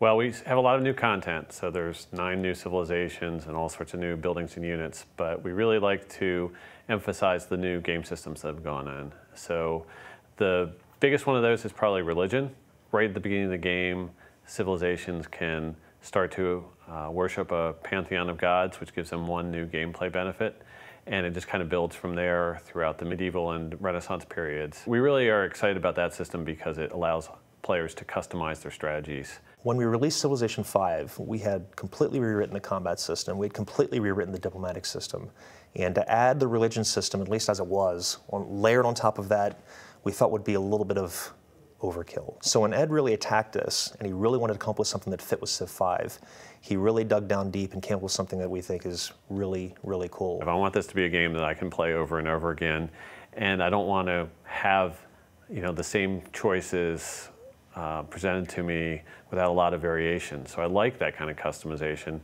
Well, we have a lot of new content, so there's 9 new civilizations and all sorts of new buildings and units, but we really like to emphasize the new game systems that have gone in. So the biggest one of those is probably religion. Right at the beginning of the game, civilizations can start to worship a pantheon of gods, which gives them one new gameplay benefit. And it just kind of builds from there throughout the medieval and Renaissance periods. We really are excited about that system because it allows players to customize their strategies. When we released Civilization V, we had completely rewritten the combat system. We had completely rewritten the diplomatic system. And to add the religion system, at least as it was, layered on top of that, we thought would be a little bit of overkill. So when Ed really attacked us, and he really wanted to accomplish something that fit with Civ 5, he really dug down deep and came up with something that we think is really, really cool. If I want this to be a game that I can play over and over again, and I don't want to have, the same choices presented to me without a lot of variation. So I like that kind of customization.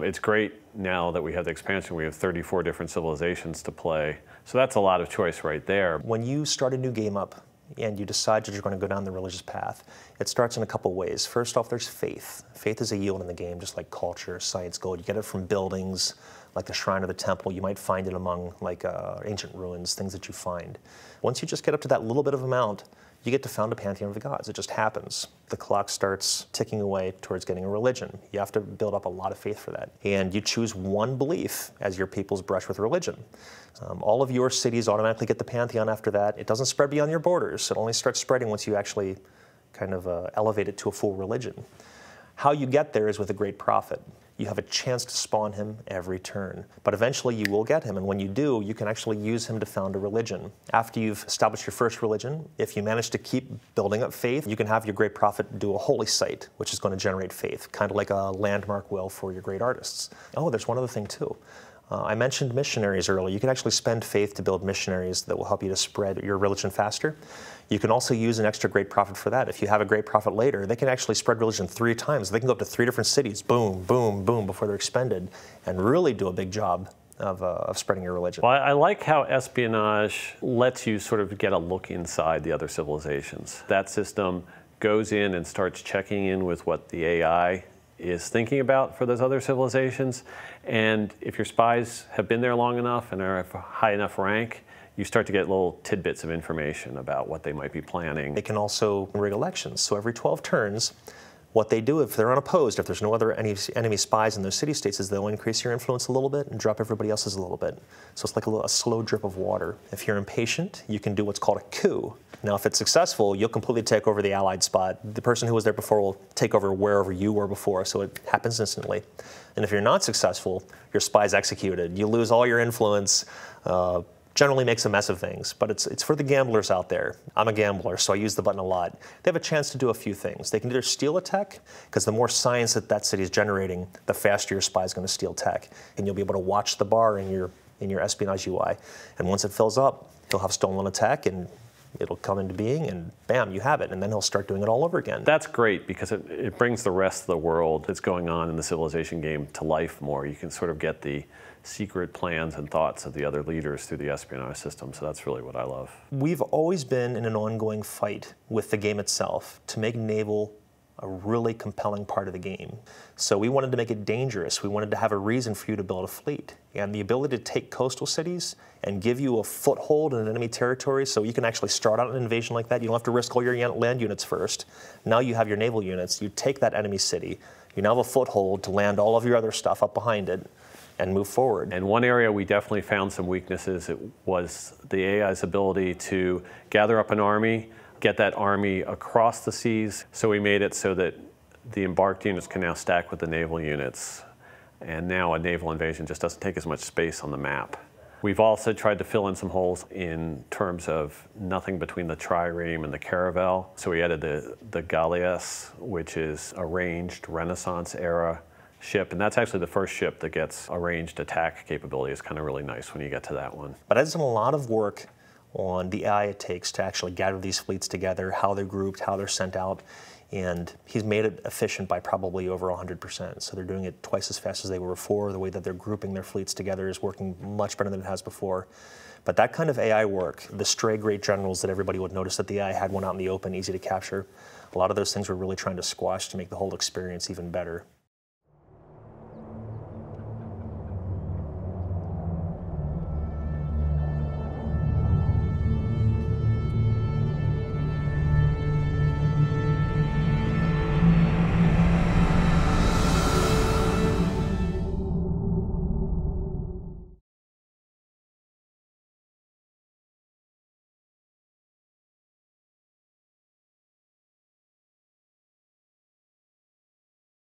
It's great now that we have the expansion. We have 34 different civilizations to play. So that's a lot of choice right there. When you start a new game up and you decide that you're going to go down the religious path, it starts in a couple ways. First off, there's faith. Faith is a yield in the game, just like culture, science, gold. You get it from buildings, like the shrine or the temple. You might find it among ancient ruins, things that you find. Once you just get up to that little bit of amount, you get to found a pantheon of the gods. It just happens. The clock starts ticking away towards getting a religion. You have to build up a lot of faith for that. And you choose one belief as your people's brush with religion. All of your cities automatically get the pantheon after that. It doesn't spread beyond your borders. It only starts spreading once you actually kind of elevate it to a full religion. How you get there is with a great prophet. You have a chance to spawn him every turn. But eventually you will get him, and when you do, you can actually use him to found a religion. After you've established your first religion, if you manage to keep building up faith, you can have your great prophet do a holy site, which is going to generate faith, kind of like a landmark will for your great artists. Oh, there's one other thing too. I mentioned missionaries earlier. You can actually spend faith to build missionaries that will help you to spread your religion faster. You can also use an extra great prophet for that. If you have a great prophet later, they can actually spread religion 3 times. They can go up to 3 different cities, boom, boom, boom, before they're expended, and really do a big job of spreading your religion. Well, I like how espionage lets you sort of get a look inside the other civilizations. That system goes in and starts checking in with what the AI is thinking about for those other civilizations. And if your spies have been there long enough and are of a high enough rank, you start to get little tidbits of information about what they might be planning. They can also rig elections. So every 12 turns, what they do if they're unopposed, if there's no other enemy spies in those city-states, is they'll increase your influence a little bit and drop everybody else's a little bit. So it's like a slow drip of water. If you're impatient, you can do what's called a coup. Now, if it's successful, you'll completely take over the allied spot. The person who was there before will take over wherever you were before, so it happens instantly. And if you're not successful, your spy's executed. You lose all your influence. Generally makes a mess of things, but it's for the gamblers out there. I'm a gambler, so I use the button a lot. They have a chance to do a few things. They can either steal a tech, because the more science that city is generating, the faster your spy is going to steal tech. And you'll be able to watch the bar in your espionage UI. And once it fills up, he'll have stolen a tech, and it'll come into being, and bam, you have it. And then he'll start doing it all over again. That's great, because it brings the rest of the world that's going on in the civilization game to life more. You can sort of get the secret plans and thoughts of the other leaders through the espionage system, so that's really what I love. We've always been in an ongoing fight with the game itself to make naval a really compelling part of the game. So we wanted to make it dangerous. We wanted to have a reason for you to build a fleet. And the ability to take coastal cities and give you a foothold in an enemy territory, so you can actually start out an invasion like that. You don't have to risk all your land units first. Now you have your naval units. You take that enemy city. You now have a foothold to land all of your other stuff up behind it and move forward. And one area we definitely found some weaknesses, it was the AI's ability to gather up an army, get that army across the seas. So we made it so that the embarked units can now stack with the naval units. And now a naval invasion just doesn't take as much space on the map. We've also tried to fill in some holes in terms of nothing between the trireme and the caravel. So we added the galleass, which is a ranged Renaissance era ship, and that's actually the first ship that gets a ranged attack capability. It's kind of really nice when you get to that one. But I've done a lot of work on the AI it takes to actually gather these fleets together, how they're grouped, how they're sent out, and he's made it efficient by probably over 100%. So they're doing it twice as fast as they were before. The way that they're grouping their fleets together is working much better than it has before. But that kind of AI work, the stray great generals that everybody would notice that the AI had one out in the open, easy to capture, A lot of those things we're really trying to squash to make the whole experience even better.